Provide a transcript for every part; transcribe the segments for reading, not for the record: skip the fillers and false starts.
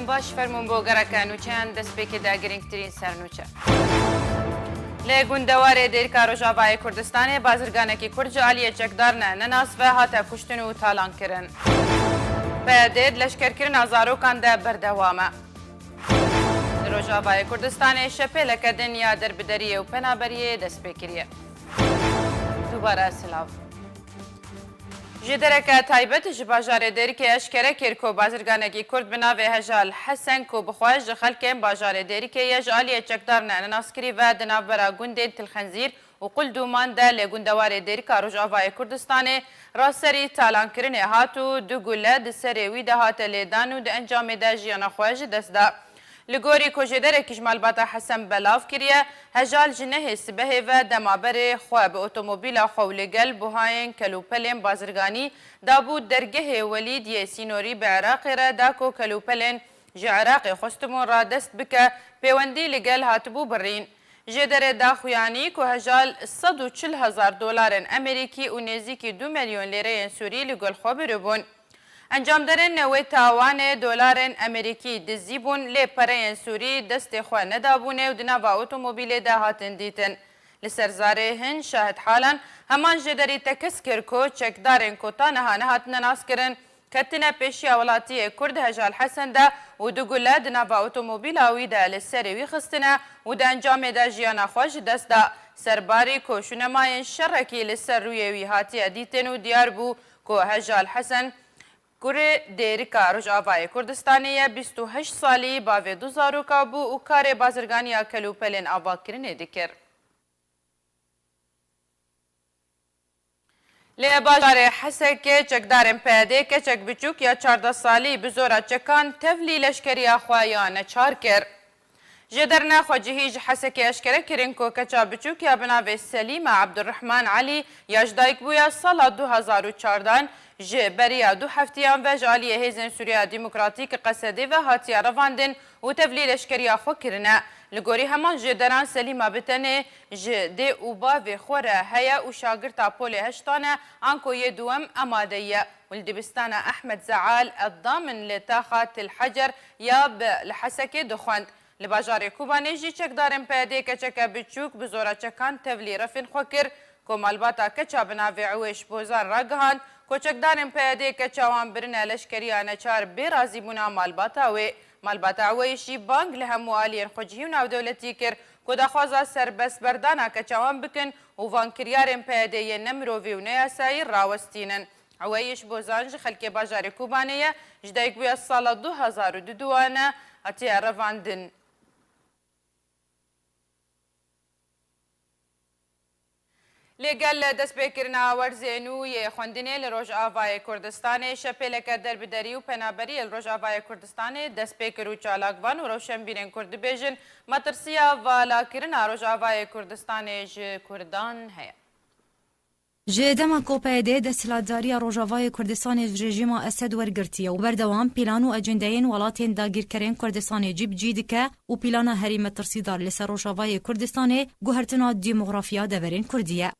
دم باش فرمون بۆ گەڕەکە نوچیان دەست پێکی داگرنگترین سەرنوچە. لە گوندەوارێ دێرکا ڕۆژاوای کوردستانê بازرگانێکی کورد ji aliyê çekdarine nenasve hate kuştin û talankirin. Peyedê leşkerkirina zarokan de berdewam e. Li Rojavayê Kurdistanê şepêleke din ya derbideriyê û penaberiyê dest pê kiriye. Dubara silav. Ji dereke taybet ji bajarê Dêrikê eşkere kir ku bazirganekî Kurd bi navê Hejal Hesen ku bixwe ji xelkên bajarê Dêrikê ji aliyê çekdarine nenaskirî ve di navbera gundên Tilxenzîr û Quldûman de lê gundewarê Dêrika Rojavayê Kurdistanê raserî talankirinê hat û du gule di serê wî de hate lêdan û di encamê de jiyana xwe ji dest da. Li gorî kojêderekî ji malbata Hesen belav kiriye, Hejal ji nehê sibehê ve demaberê xwe bi otomobîla xwe û lêgel buhayên kelûpelên bazirganî dabû dergehê Welîd yê Sînorî bi Iraqê re da ku kelûpelên ji Iraqê xwestimun ra dest bike pêwendî li gel hatibû birîn. Jê derê daxuyanî ku Hejal $140,000 Amerîkî û nêzîkî 2 milyon lêreyên Sûrî li gel xwe birîbûn. Encamderên wê tawanê dolarên Amerîkî dizî bûn lê pereyên Sûrî destê xwe nedabûne û di nava otomobîlê de hatin dîtin. Li ser zarê hin şahid halan heman jê derî tekez kir ku çekdarên kota niha nehatine naskirin ketine pêşiya welatiyê Kurd Hejal Hesen de û du gule di nava otomobîla wî de li serê wî xistine û di encamê de jiyana xwe ji dest da. Serbarî ku şûnemayên şerrekî li ser rûyê wî hatiye dîtin û diyar bû ku Hejal Hesen Kurê Dêrika Rojavayê Kurdistanê ye 28 salî bavê du zaroka bû û karê bazirganiya kelûpelên avakirinê dikir. Lê bajarê Hesekê çekdarên PYD keçek biçûk ya 14 salî bi zora çekan tevlî leşkeriya xwe ya neçar kir. Ji derine xwecihî ji Hesekê eşkere kirin ku keça biçûk ya bi navê Selîma Abdurrahman Alî ya ji dayikbûya sala 2014 ji beriya du heftiyan ve ji aliyê hêzên Sûriya Demokratîk Qesedê ve hatiye revandin û tevlî leşkeriya xwe kirine. Li gorî heman ji deran Selîma bi tenê ji dê û bavê xwe re heye û şagirta polê heştan e anko yê duwem amade ye. û li dibistana Ehmed Zeal eddam min lê taxa Tilhecer ya li Hesekê dixwend. Li bajarê Kobanê jî çekdarên PYD keçeke biçûk bi zora çekan tevlî refên xwe kir ku malbata keça bi navê Ewêş Bozan ragihand ku çekdarên PYD keça wan birine leşkeriya neçar bê razîbûna malbata wê. Malbata Ewêşî bang li hemû aliyên xwecihî û navdewletî kir ku daxwaza serbestberdana keça wan bikin û vankiryarên PYDyê ne mirovî û ne yasayî rawestînin. Ewêş Bozan ji xelkê bajarê Kobanê ye ji dayikbûya sala 2022 ne hatiye revandin. لێگەل دەستپێکردنا وەرزێن و یê خوێندنê li Rojavayê Kurdistanê şepêleke derbîderî û penaberiyê li Rojavayê Kurdistanê destpêkir û çalakvan û rewşenbîrên Kurd dibêjin matirsiya valakirina Rojavayê Kurdistanê ji Kurdan heye. Ji dema PYD desthilatdariya Rojavayê Kurdistanê ji rejîma Esed wergirtiye û berdewam pîlan û ecendeyên welatên dagîrkerên Kurdistanê cî bi cî dike û pîlana herî metirsîdar li ser Rojavayê Kurdistanê guhertina demografiya deverên Kurdî ye.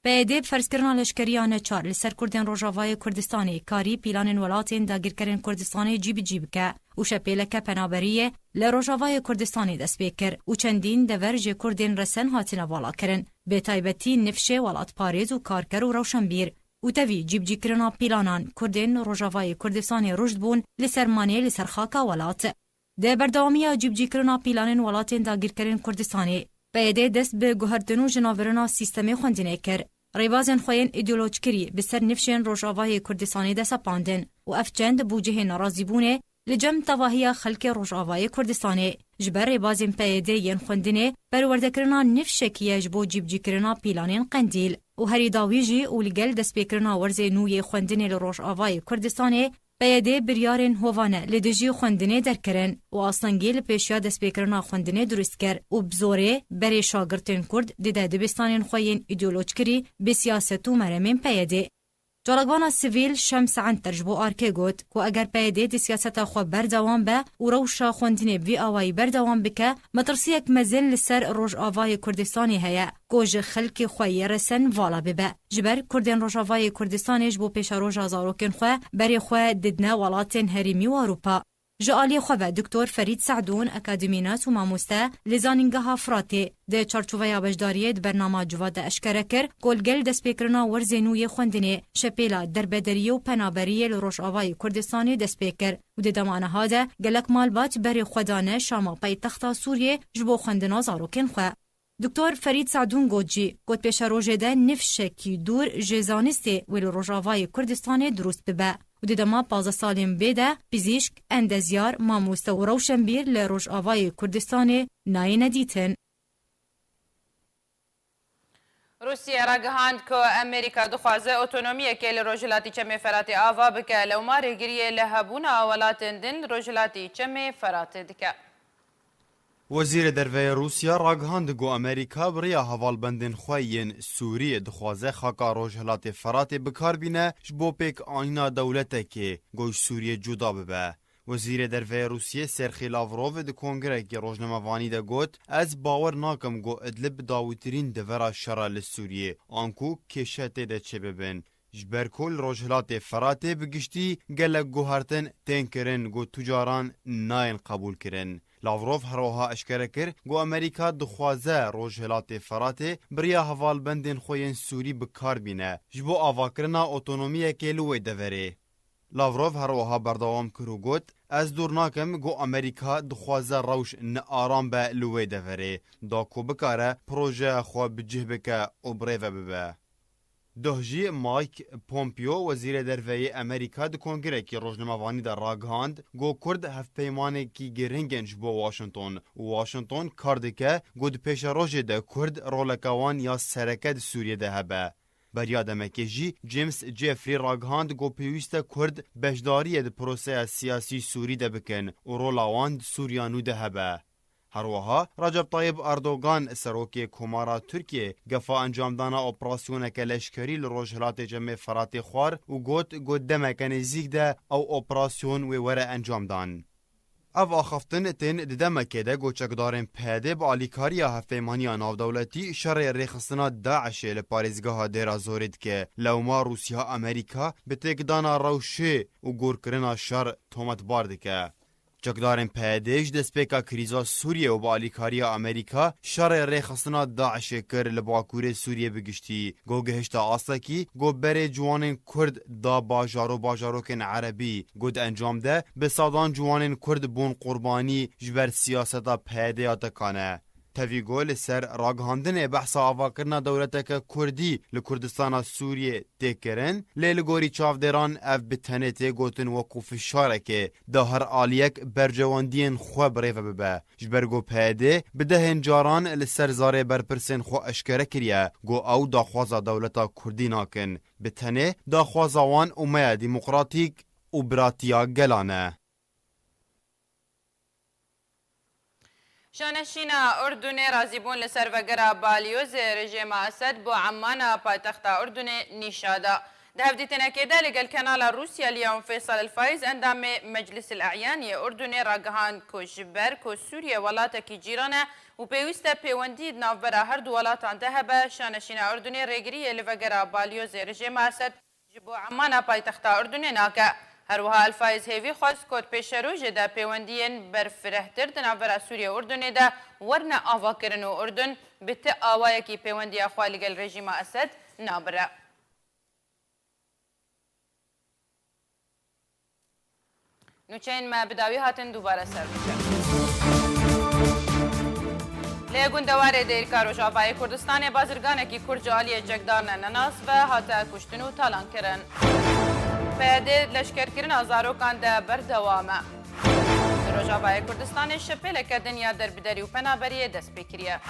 PYD ferskirina leşkeriya neçar li ser Kurdên Rojavayê Kurdistanê karî pîlanên welatên dagîrkerên Kurdistanê cî bi cî bike û şepêleke penaberiyê li Rojavayê Kurdistanê dest pê kir û çendîn dever jê Kurdên resen hatine valakirin. Bêtaybetî nifşê welatparêz û karker û rewşenbîr û tevî cîbcîkirina pîlanan Kurdên Rojavayê Kurdistanê rûjd bûn li ser manê li ser xaka welat. Di berdewamiya cîbcîkirina pîlanên welatên dagîrkerên Kurdistanê PYD dest bi guhertin û jinavêrina sîstemê xwendinê kir. Rêbazên xwe yên îdeolojikirî bi ser nifşên Rojavayê Kurdistanê de sepandin û ev çend bû cihê nerazîbûnê li cem tevahiya xelkê Rojavayê Kurdistanê. Ji ber rêbazên PYD yên xwendinê perwerdekirina nifşekî ye ji bo cîbcîkirina pîlanên qendîl û herî dawî jî û li gel destpêkirina werzê nû yê xwendinê li Rojavayê Kurdistanê PYD biryarên hovane li dijî xwendinê derkirin û astengî li pêşiya destpêkirina xwendinê durist kir û bi zorê berê şagirtên Kurd dide dibistanên xwe yên îdeolojikirî bi siyaset û meremên PYD. Çalakvana sivîl Şems Enter ji bo arkê got ku eger PYD di siyaseta xwe berdewam be û rewşa xwendinê vî awayî berdewam bike metirsiyek mezin li ser Rojavayê Kurdistanê heye ku ji xelkê xwe yê resen vala bibe. Ji ber Kurdên Rojavayê Kurdistanê ji bo pêşaroja zarokên xwe berê xwe didine welatên herîmî û Ewropa. جعالی خواه دکتر فرید سعدون اکادمیناس و ماموسته لزانینگه فراتی ده چارچوبه بجداریه ده برنامه جواد اشکره کر گلگل دست پیکرنا ورزینوی خوندنی شپیلا دربدریه و پنابریه لروش آوای کردستانی دست پیکر و ده دمانه ها ده گلک مالبات بری خودانه شاما پای تختا سوریه جبو خوندنا زاروکن خواه. دکتر فرید سعدون گوجی گوت پیش روژه ده نفشه کی دور جزانستی ویل روژاوای کردستان درست ببه و دیدما 15 سالیم بیده پزیشک اندزیار ماموسته و روشنبیر لروژاوای کردستان نای ندیتن. روسیه را گهاند که امریکا دخوازه اتونومیه که لروجلاتی چمه فراتی آوا بکه لوما ریگریه لهبونا ولاتن دن روجلاتی چمه فراتی دکه. وزیر دروی روسیا راگهاند گو امریکا بریا هوالبندن خوین سوریه دخوازه خاکا روجهلات فرات بکار بینه جبو پیک آینا دولته که گوش سوریه جدا ببه. وزیر دروی روسیه سرخی لاوروف ده کنگره که روزنامه‌وانی ده گوت از باور ناکم گو ادلب داوترین دورا شرا لسوریه آنکو کشته ده چه ببین. جبرکل روجهلات فرات بگشتی گلک گوهرتن تین کرن گو تجاران ناین قبول کرن. لاوروف هروها اشکره کر گو امریکا دخوازه روجهلات فرات بریا هوالبندن خوین سوری بکار بینه جبو آواکرنا اتونومیه که لوی دوره. لاوروف هروها بردوام کرو گوت از دور ناکم گو امریکا دخوازه روش نآرام به لوی دوره دا کو بکاره پروژه خو بجه بکه و بریوه ببه. دهجی مایک پومپیو وزیر دروی امریکا ده کنگره کی روزنامه‌وانی در راگهاند گو کرد هفپیمانه کی گرینگنج بو واشنطن و واشنطن کاردکه گود پیش روژه ده کرد رولکوان یا سرکت سوریه ده هبه. بریادمکه جی جیمز جیفری راگهاند گو پیوست کرد بجداری ده پروسه سیاسی سوری ده بکن و رولاوان سوریانو ده هبه. هروها رجب طیب اردوغان سروکی کمارا ترکیه گفا انجام دانا اپراسیون کلشکری لروجهلات جمع فرات خوار و گوت دمک نزیک ده او اپراسیون و وره انجام دان. او آخفتن تین دمکه ده گوچکدارن پیده با آلیکاری هفیمانی ناو دولتی شرع ریخستنا داعش لپاریزگاه دیرا زورید که لوما روسیا امریکا به تکدانا روشه و گورکرنا شر تومت باردکه. چکدارن پیدهش دسپیکا کریزا سوریه و با آلیکاری امریکا شر ریخستنا داعش کر لباکور سوریه بگشتی گو گهشتا آسکی گو بره جوانن کرد دا باجاروکن عربی گود انجام ده به سادان جوانن کرد بون قربانی جبر سیاستا پیده آتکانه. تاوی گول سر راگهاندن بحث آواکرنا دولتک کردی لکردستان سوریه تکرن لیلگوری چافدران اف بتنه تی گوتن وقوف شارکه ده هر آلیک برجواندین خواه بریفه ببه جبرگو پیده بده هنجاران لسر زاره برپرسن خو اشکره کریه گو او داخوازا دولتا کردی ناکن بتنه داخوازاوان اومه دیمقراطیک و براتیا گلانه. شانشینا اردن رازیبون لسر وگرا بالیوز رژیم اسد بو عمان پایتخت اردن نیشادا. ده هفدیتنا كده لقى الكنال الروسيا اليوم فيصل الفايز اندام مجلس الأعيان أردن راجهان كوجبر كو سوريا ولاتك جيرانه وبيوستا بيونديد نافبرا هرد ولاتان دهبه شانشينا أردن ريجري لفقرا باليوز رژیم اسد جبو عمان پایتخت اردن ناكا. هروها الفايز هيفي خاص كود بيشروج دا بيوندين برفرهتر دنافرا سوريا أردن دا ورنا آواكرنو أردن بت آوايكي بيوندي أخوالي الرژیم اسد نابرا. نوچین ما بداوی هاتن دوباره سر میشه. لیگون دواره دیر کاروش آبای کردستان بازرگانه کی کرج عالی جگدارن نناس و هاتا کشتن و تالان کرن. پیاده لشکر کرن آزاروکان ده بردوامه. روش آبای کردستان شپیل که دنیا در بدری و پنابری دست بکریه.